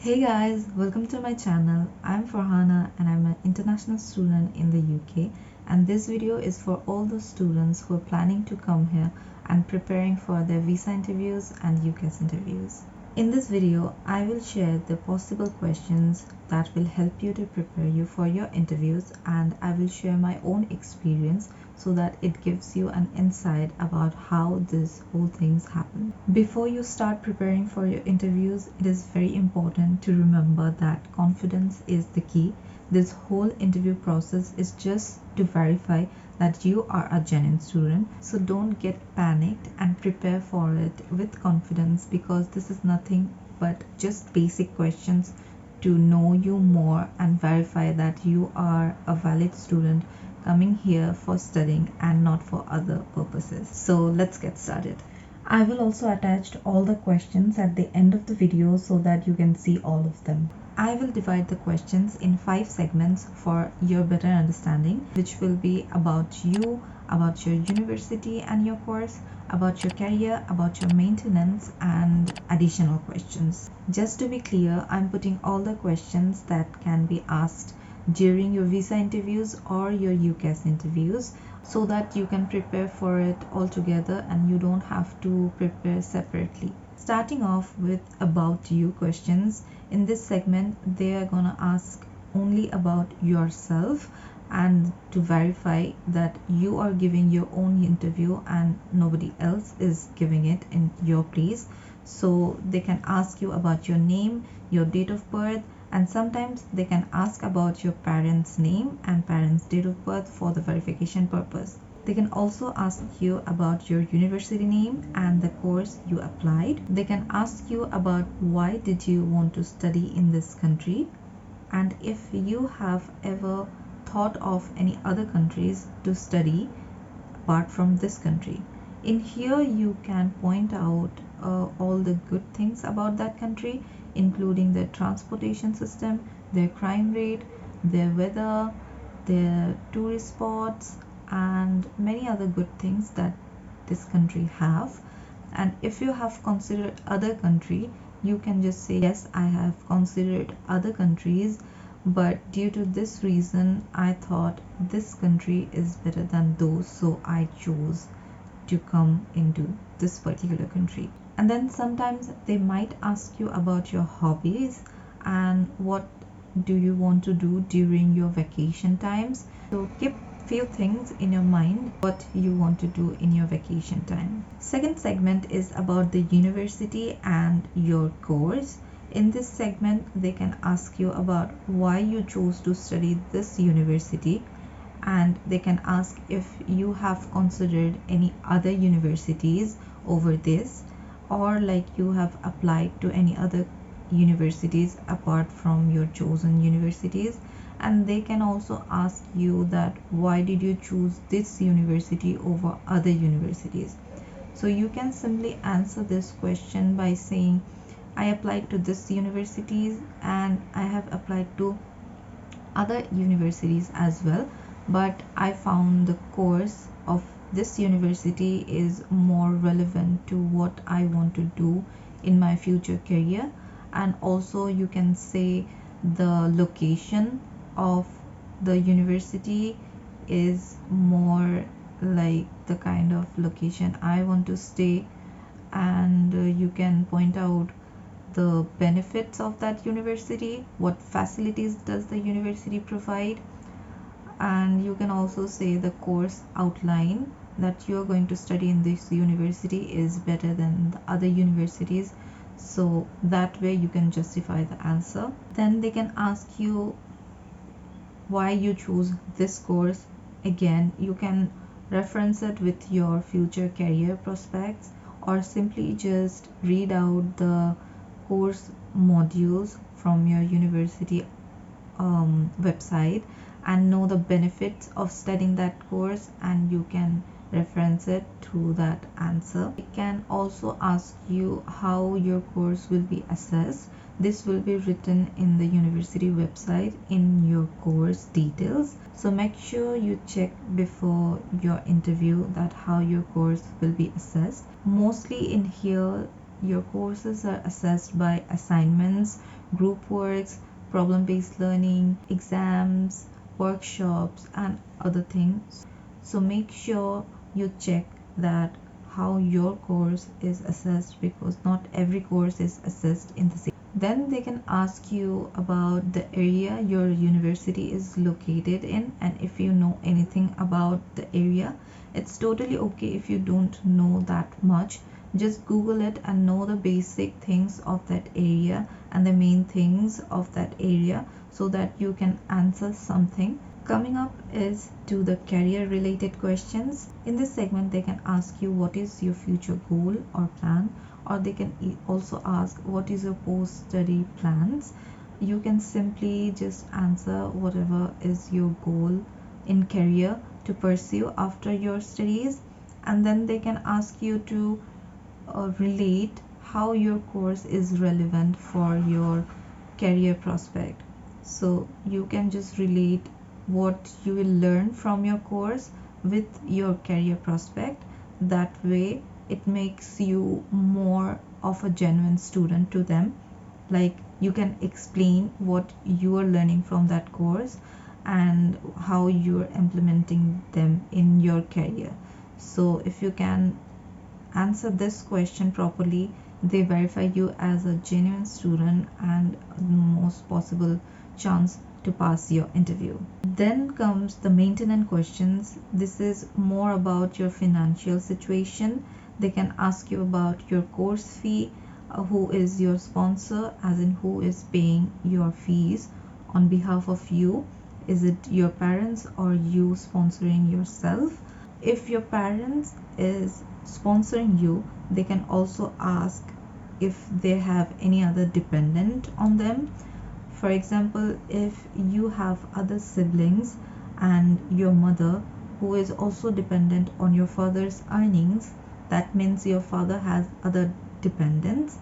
Hey guys, welcome to my channel. I'm Farhana and I'm an international student in the UK, and this video is for all those students who are planning to come here and preparing for their visa interviews and UCAS interviews. In this video, I will share the possible questions that will help you to prepare you for your interviews, and I will share my own experience so that it gives you an insight about how this whole things happen. Before you start preparing for your interviews, it is very important to remember that confidence is the key. This whole interview process is just to verify that you are a genuine student. So don't get panicked and prepare for it with confidence, because this is nothing but just basic questions to know you more and verify that you are a valid student coming here for studying and not for other purposes. So let's get started. I will also attach all the questions at the end of the video so that you can see all of them. I will divide the questions in 5 segments for your better understanding, which will be about you, about your university and your course, about your career, about your maintenance, and additional questions. Just to be clear, I'm putting all the questions that can be asked during your visa interviews or your UCAS interviews, so that you can prepare for it all together and you don't have to prepare separately. Starting off with about you questions, in this segment they are gonna ask only about yourself and to verify that you are giving your own interview and nobody else is giving it in your place. So they can ask you about your name, your date of birth, and sometimes they can ask about your parents' name and parents' date of birth for the verification purpose. They can also ask you about your university name and the course you applied. They can ask you about why did you want to study in this country, and if you have ever thought of any other countries to study apart from this country. In here you can point out all the good things about that country, including their transportation system, their crime rate, their weather, their tourist spots, and many other good things that this country have. And if you have considered other country, you can just say, yes, I have considered other countries, but due to this reason I thought this country is better than those, so I chose to come into this particular country. And then sometimes they might ask you about your hobbies and what do you want to do during your vacation times. So keep few things in your mind what you want to do in your vacation time. Second segment is about the university and your course. In this segment they can ask you about why you chose to study this university, and they can ask if you have considered any other universities over this, or like you have applied to any other universities apart from your chosen universities. And they can also ask you that why did you choose this university over other universities. So you can simply answer this question by saying, I applied to this universities and I have applied to other universities as well, but I found the course of this university is more relevant to what I want to do in my future career. And also you can say the location of the university is more like the kind of location I want to stay, and you can point out the benefits of that university, what facilities does the university provide, and you can also say the course outline that you're going to study in this university is better than the other universities, so that way you can justify the answer. Then they can ask you why you choose this course. Again, you can reference it with your future career prospects, or simply just read out the course modules from your university website and know the benefits of studying that course, and you can reference it to that answer. It can also ask you how your course will be assessed. This will be written in the university website in your course details, so make sure you check before your interview that how your course will be assessed. Mostly in here your courses are assessed by assignments, group works, problem-based learning, exams, workshops, and other things. So make sure you check that how your course is assessed, because not every course is assessed in the same. Then they can ask you about the area your university is located in, and if you know anything about the area. It's totally okay if you don't know that much. Just Google it and know the basic things of that area and the main things of that area so that you can answer something. Coming up is to the career related questions. In this segment, they can ask you what is your future goal or plan, or they can also ask what is your post-study plans. You can simply just answer whatever is your goal in career to pursue after your studies, and then they can ask you to relate how your course is relevant for your career prospect. So you can just relate what you will learn from your course with your career prospect. That way it makes you more of a genuine student to them. Like, you can explain what you are learning from that course and how you're implementing them in your career. So if you can answer this question properly, they verify you as a genuine student and most possible chance to pass your interview. Then comes the maintenance questions. This is more about your financial situation. They can ask you about your course fee, who is your sponsor, as in who is paying your fees on behalf of you. Is it your parents or you sponsoring yourself? If your parents is sponsoring you, they can also ask if they have any other dependent on them. For example, if you have other siblings and your mother who is also dependent on your father's earnings, that means your father has other dependents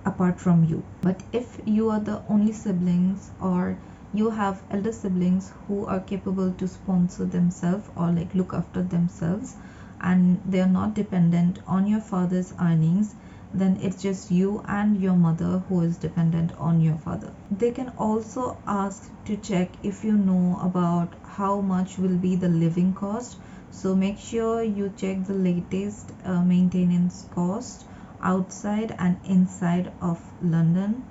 apart from you. But if you are the only siblings, or you have elder siblings who are capable to sponsor themselves or like look after themselves, and they are not dependent on your father's earnings, then it's just you and your mother who is dependent on your father. They can also ask to check if you know about how much will be the living cost. So make sure you check the latest maintenance cost outside and inside of London,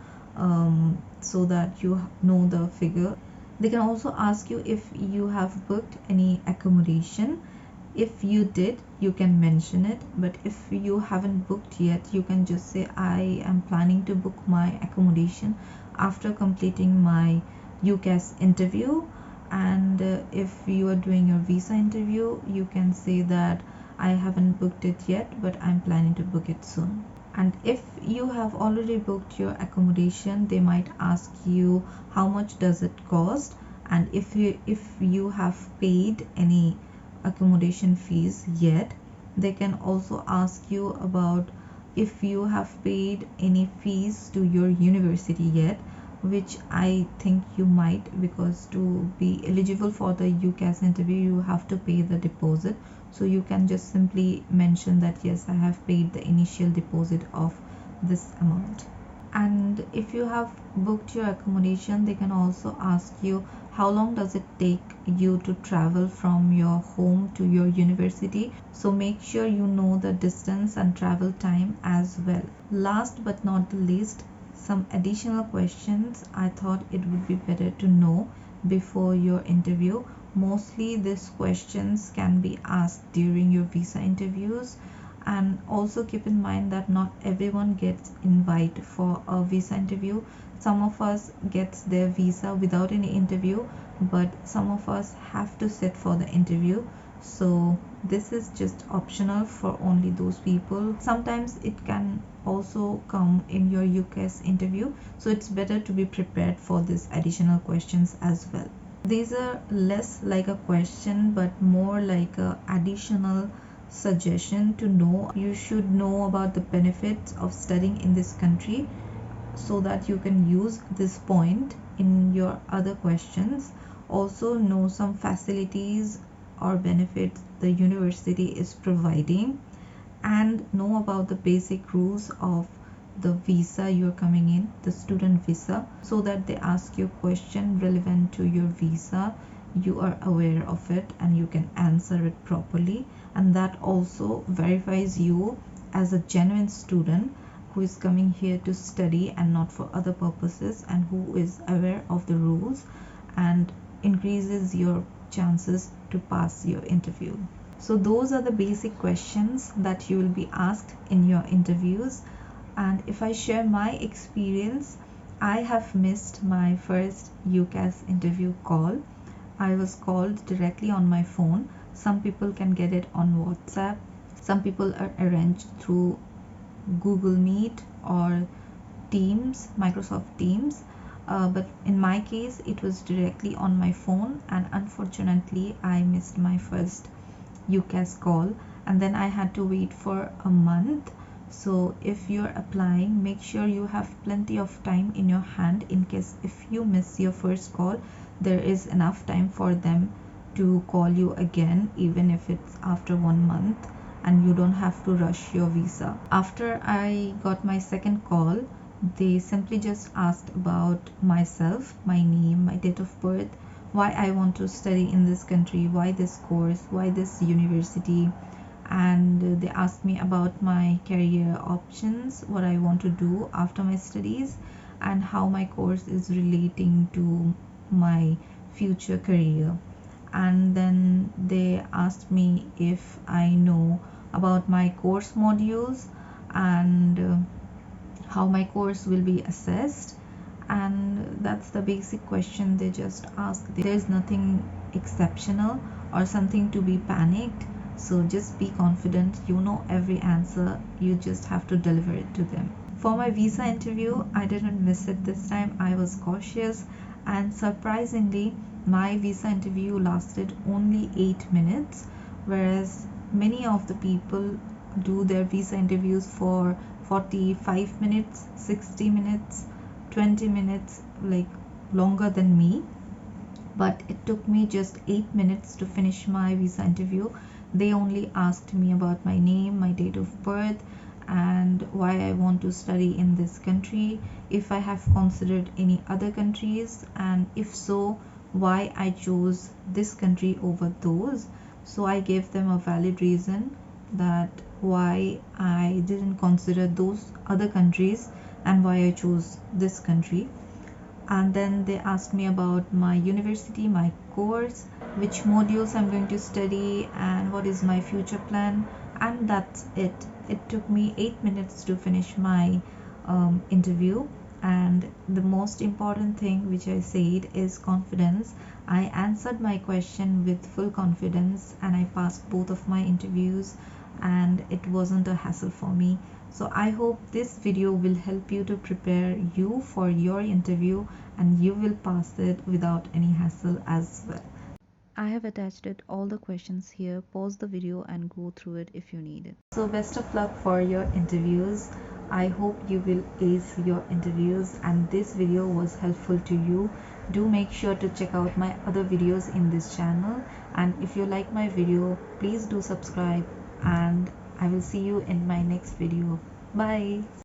so that you know the figure. They can also ask you if you have booked any accommodation. If you did, you can mention it, but if you haven't booked yet, you can just say I am planning to book my accommodation after completing my UCAS interview. And if you are doing your visa interview, you can say that I haven't booked it yet, but I'm planning to book it soon. And if you have already booked your accommodation, they might ask you how much does it cost, and if you have paid any accommodation fees yet. They can also ask you about if you have paid any fees to your university yet, which I think you might, because to be eligible for the UCAS interview you have to pay the deposit. So you can just simply mention that yes, I have paid the initial deposit of this amount. And if you have booked your accommodation, they can also ask you how long does it take you to travel from your home to your university. So make sure you know the distance and travel time as well. Last but not the least, some additional questions I thought it would be better to know before your interview. Mostly these questions can be asked during your visa interviews. And also keep in mind that not everyone gets invited for a visa interview. Some of us gets their visa without any interview, but some of us have to sit for the interview. So this is just optional for only those people. Sometimes it can also come in your UCAS interview, so it's better to be prepared for these additional questions as well. These are less like a question but more like a additional suggestion to know. You should know about the benefits of studying in this country so that you can use this point in your other questions. Also know some facilities or benefits the university is providing, and know about the basic rules of the visa you're coming in, the student visa, so that they ask you a question relevant to your visa, you are aware of it and you can answer it properly, and that also verifies you as a genuine student who is coming here to study and not for other purposes, and who is aware of the rules, and increases your chances to pass your interview. So those are the basic questions that you will be asked in your interviews. And if I share my experience, I have missed my first UCAS interview call. I was called directly on my phone. Some people can get it on WhatsApp. Some people are arranged through Google Meet or Teams, Microsoft Teams. But in my case, it was directly on my phone, and unfortunately, I missed my first UCAS call, and then I had to wait for a month. So if you're applying, make sure you have plenty of time in your hand in case if you miss your first call, there is enough time for them to call you again, even if it's after 1 month, and you don't have to rush your visa. After I got my second call, they simply just asked about myself, my name, my date of birth, why I want to study in this country, why this course, why this university, and they asked me about my career options, what I want to do after my studies, and how my course is relating to my future career. And then they asked me if I know about my course modules, and how my course will be assessed, and that's the basic question they just ask. There's nothing exceptional or something to be panicked, so just be confident, you know every answer, you just have to deliver it to them. For my visa interview, I didn't miss it this time. I was cautious, and surprisingly my visa interview lasted only 8 minutes, whereas many of the people do their visa interviews for 45 minutes, 60 minutes, 20 minutes, like longer than me. But it took me just 8 minutes to finish my visa interview. They only asked me about my name, my date of birth, and why I want to study in this country, if I have considered any other countries, and if so, why I chose this country over those. So I gave them a valid reason that why I didn't consider those other countries and why I chose this country. And then they asked me about my university, my course, which modules I'm going to study, and what is my future plan, and that's it. It took me 8 minutes to finish my interview. And the most important thing which I said is confidence. I answered my question with full confidence, and I passed both of my interviews, and it wasn't a hassle for me. So I hope this video will help you to prepare you for your interview, and you will pass it without any hassle as well. I have attached it all the questions here. Pause the video and go through it if you need it. So best of luck for your interviews. I hope you will ace your interviews, and this video was helpful to you. Do make sure to check out my other videos in this channel, and if you like my video, please do subscribe, and I will see you in my next video. Bye.